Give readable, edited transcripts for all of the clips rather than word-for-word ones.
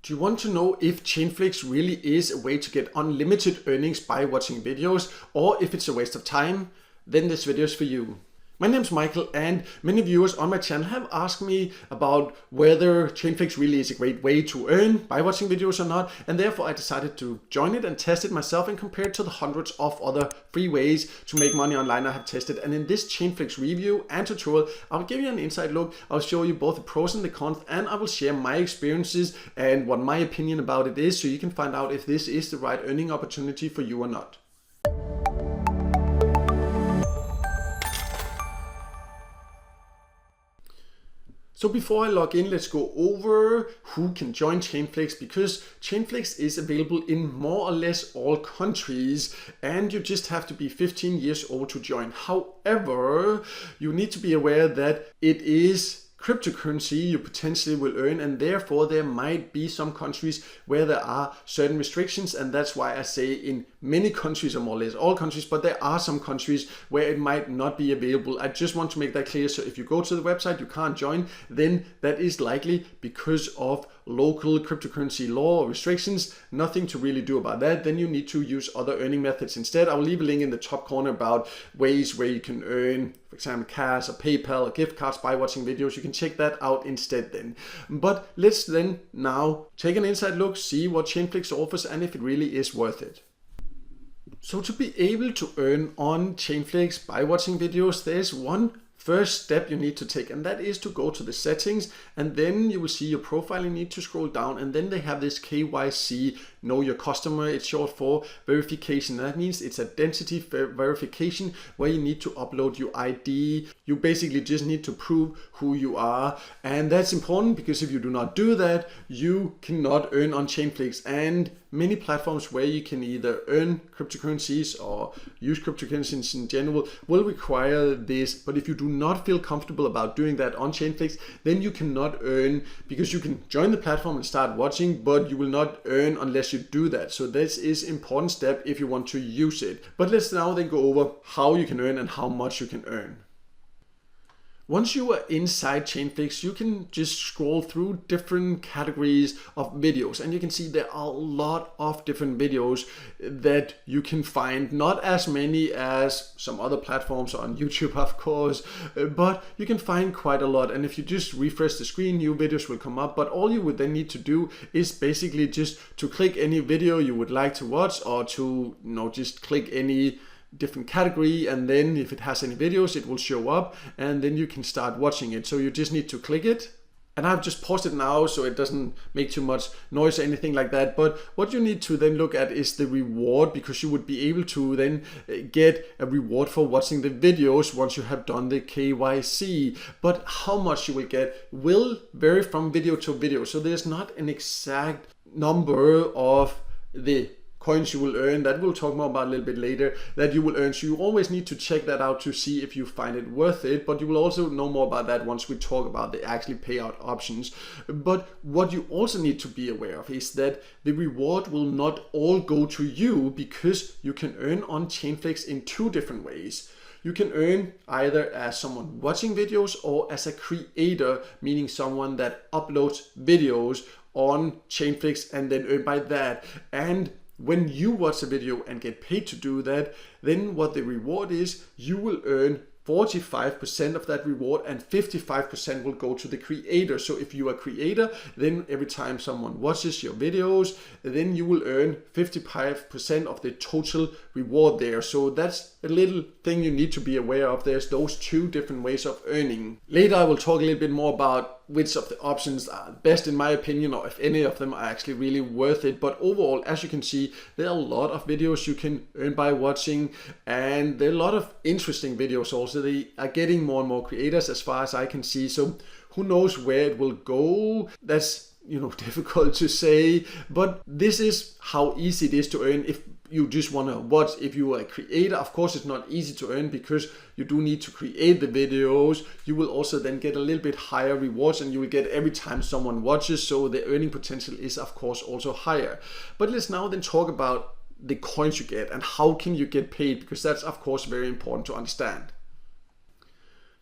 Do you want to know if Chainflix really is a way to get unlimited earnings by watching videos, or if it's a waste of time? Then this video is for you. My name is Michael, and many viewers on my channel have asked me about whether Chainflix really is a great way to earn by watching videos or not, and therefore I decided to join it and test it myself and compare it to the hundreds of other free ways to make money online I have tested. And in this Chainflix review and tutorial, I'll give you an inside look. I'll show you both the pros and the cons, and I will share my experiences and what my opinion about it is, so you can find out if this is the right earning opportunity for you or not. So before I log in, let's go over who can join Chainflix, because Chainflix is available in more or less all countries, and you just have to be 15 years old to join. However, you need to be aware that it is cryptocurrency you potentially will earn, and therefore there might be some countries where there are certain restrictions, and that's why I say in many countries, or more or less all countries, but there are some countries where it might not be available. I just want to make that clear. So if you go to the website, you can't join, then that is likely because of local cryptocurrency law or restrictions. Nothing to really do about that. Then you need to use other earning methods instead. I will leave a link in the top corner about ways where you can earn, for example, cash or PayPal or gift cards by watching videos. You can check that out instead then. But let's then now take an inside look, see what Chainflix offers and if it really is worth it. So to be able to earn on Chainflix by watching videos, there's one first step you need to take, and that is to go to the settings, and then you will see your profile. You need to scroll down, and then they have this KYC, know your customer. It's short for verification. That means it's identity verification, where you need to upload your ID. You basically just need to prove who you are, and that's important because if you do not do that, you cannot earn on Chainflix. And many platforms where you can either earn cryptocurrencies or use cryptocurrencies in general will require this. But if you do not feel comfortable about doing that on Chainflix, then you cannot earn, because you can join the platform and start watching, but you will not earn unless you do that. So this is an important step if you want to use it. But let's now then go over how you can earn and how much you can earn. Once you are inside Chainflix, you can just scroll through different categories of videos, and you can see there are a lot of different videos that you can find. Not as many as some other platforms on YouTube, of course, but you can find quite a lot. And if you just refresh the screen, new videos will come up. But all you would then need to do is basically just to click any video you would like to watch, or to just click any different category, and then if it has any videos, it will show up, and then you can start watching it. So you just need to click it, and I've just paused it now so it doesn't make too much noise or anything like that. But what you need to then look at is the reward, because you would be able to then get a reward for watching the videos once you have done the KYC. But how much you will get will vary from video to video, so there's not an exact number of the coins you will earn. That we'll talk more about a little bit later, that you will earn. So you always need to check that out to see if you find it worth it, but you will also know more about that once we talk about the actually payout options. But what you also need to be aware of is that the reward will not all go to you, because you can earn on Chainflix in two different ways. You can earn either as someone watching videos or as a creator, meaning someone that uploads videos on Chainflix and then earn by that. And when you watch a video and get paid to do that, then what the reward is, you will earn 45% of that reward, and 55% will go to the creator. So if you are a creator, then every time someone watches your videos, then you will earn 55% of the total reward there. So that's a little thing you need to be aware of. There's those two different ways of earning. Later I will talk a little bit more about which of the options are best in my opinion, or if any of them are actually really worth it. But overall, as you can see, there are a lot of videos you can earn by watching, and there are a lot of interesting videos also. They are getting more and more creators as far as I can see, so who knows where it will go. That's difficult to say, but this is how easy it is to earn if you just want to watch. If you are a creator, of course it's not easy to earn, because you do need to create the videos. You will also then get a little bit higher rewards, and you will get every time someone watches, so the earning potential is of course also higher. But let's now then talk about the coins you get and how can you get paid, because that's of course very important to understand.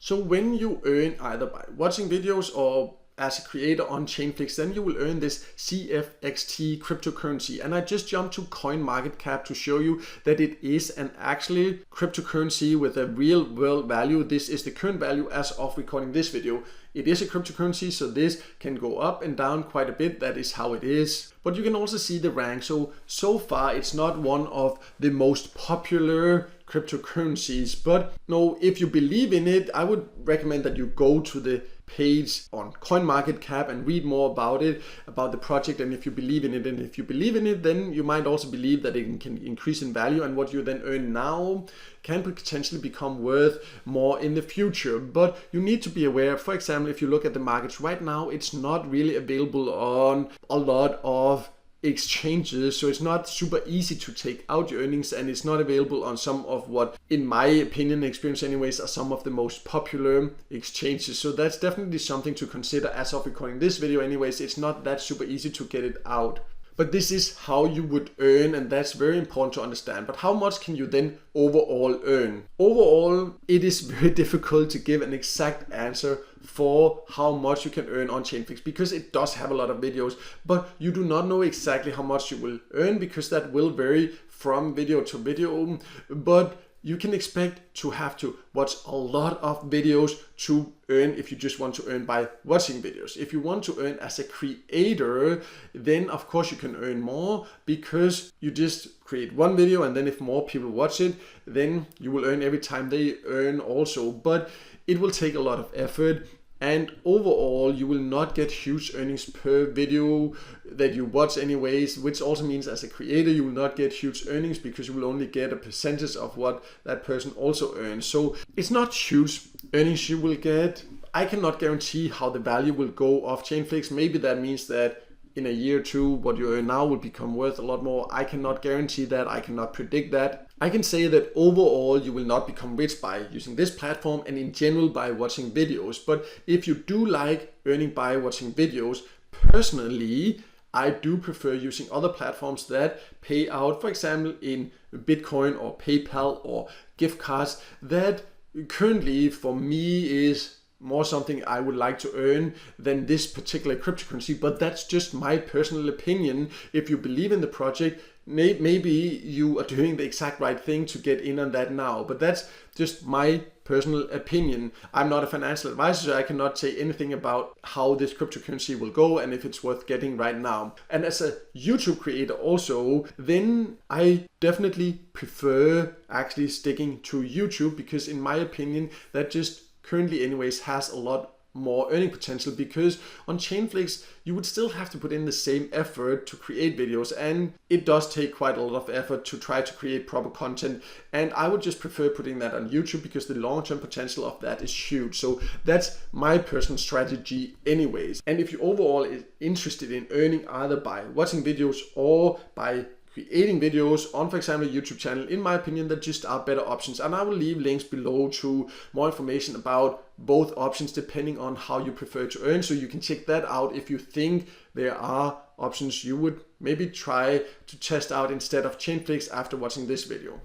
So when you earn either by watching videos or as a creator on Chainflix, then you will earn this CFXT cryptocurrency. And I just jumped to CoinMarketCap to show you that it is an actually cryptocurrency with a real world value. This is the current value as of recording this video. It is a cryptocurrency, so this can go up and down quite a bit. That is how it is. But you can also see the rank. So far, it's not one of the most popular cryptocurrencies. But no, if you believe in it, I would recommend that you go to the page on CoinMarketCap and read more about it, about the project, and if you believe in it. And if you believe in it, then you might also believe that it can increase in value, and what you then earn now can potentially become worth more in the future. But you need to be aware, for example, if you look at the markets right now, it's not really available on a lot of exchanges, so it's not super easy to take out your earnings, and it's not available on some of what, in my opinion, experience anyways, are some of the most popular exchanges. So that's definitely something to consider as of recording this video anyways. It's not that super easy to get it out. But this is how you would earn, and that's very important to understand. But how much can you then overall earn? Overall, it is very difficult to give an exact answer for how much you can earn on Chainflix, because it does have a lot of videos, but you do not know exactly how much you will earn, because that will vary from video to video. But you can expect to have to watch a lot of videos to earn, if you just want to earn by watching videos. If you want to earn as a creator, then of course you can earn more, because you just create one video, and then if more people watch it, then you will earn every time they earn also. But it will take a lot of effort, and overall you will not get huge earnings per video that you watch anyways, which also means as a creator you will not get huge earnings, because you will only get a percentage of what that person also earns. So it's not huge earnings you will get. I cannot guarantee how the value will go of Chainflix. Maybe that means that in a year or two, what you earn now will become worth a lot more. I cannot guarantee that. I cannot predict that. I can say that overall you will not become rich by using this platform, and in general by watching videos. But if you do like earning by watching videos, personally, I do prefer using other platforms that pay out, for example, in Bitcoin or PayPal or gift cards. That currently for me is more something I would like to earn than this particular cryptocurrency. But that's just my personal opinion. If you believe in the project, maybe you are doing the exact right thing to get in on that now. But that's just my personal opinion. I'm not a financial advisor, so I cannot say anything about how this cryptocurrency will go and if it's worth getting right now. And as a YouTube creator also, then I definitely prefer actually sticking to YouTube, because in my opinion that just currently anyways has a lot more earning potential, because on Chainflix you would still have to put in the same effort to create videos, and it does take quite a lot of effort to try to create proper content, and I would just prefer putting that on YouTube, because the long-term potential of that is huge. So that's my personal strategy anyways. And if you overall is interested in earning either by watching videos or by creating videos on, for example, a YouTube channel, in my opinion, there just are better options. And I will leave links below to more information about both options depending on how you prefer to earn. So you can check that out if you think there are options you would maybe try to test out instead of Chainflix after watching this video.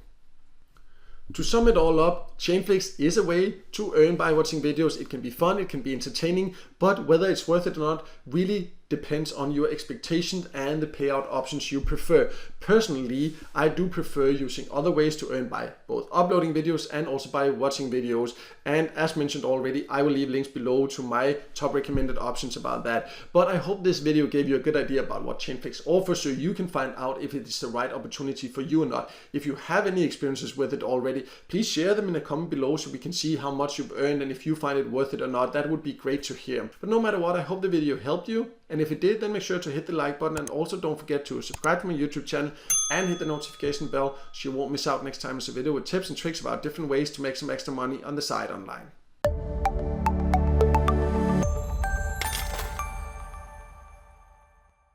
To sum it all up, Chainflix is a way to earn by watching videos. It can be fun, it can be entertaining, but whether it's worth it or not really depends on your expectations and the payout options you prefer. Personally, I do prefer using other ways to earn by both uploading videos and also by watching videos. And as mentioned already, I will leave links below to my top recommended options about that. But I hope this video gave you a good idea about what Chainflix offers, so you can find out if it is the right opportunity for you or not. If you have any experiences with it already, please share them in a comment below so we can see how much you've earned, and if you find it worth it or not. That would be great to hear. But no matter what, I hope the video helped you. And if it did, then make sure to hit the like button, and also don't forget to subscribe to my YouTube channel and hit the notification bell so you won't miss out next time there's a video with tips and tricks about different ways to make some extra money on the side online.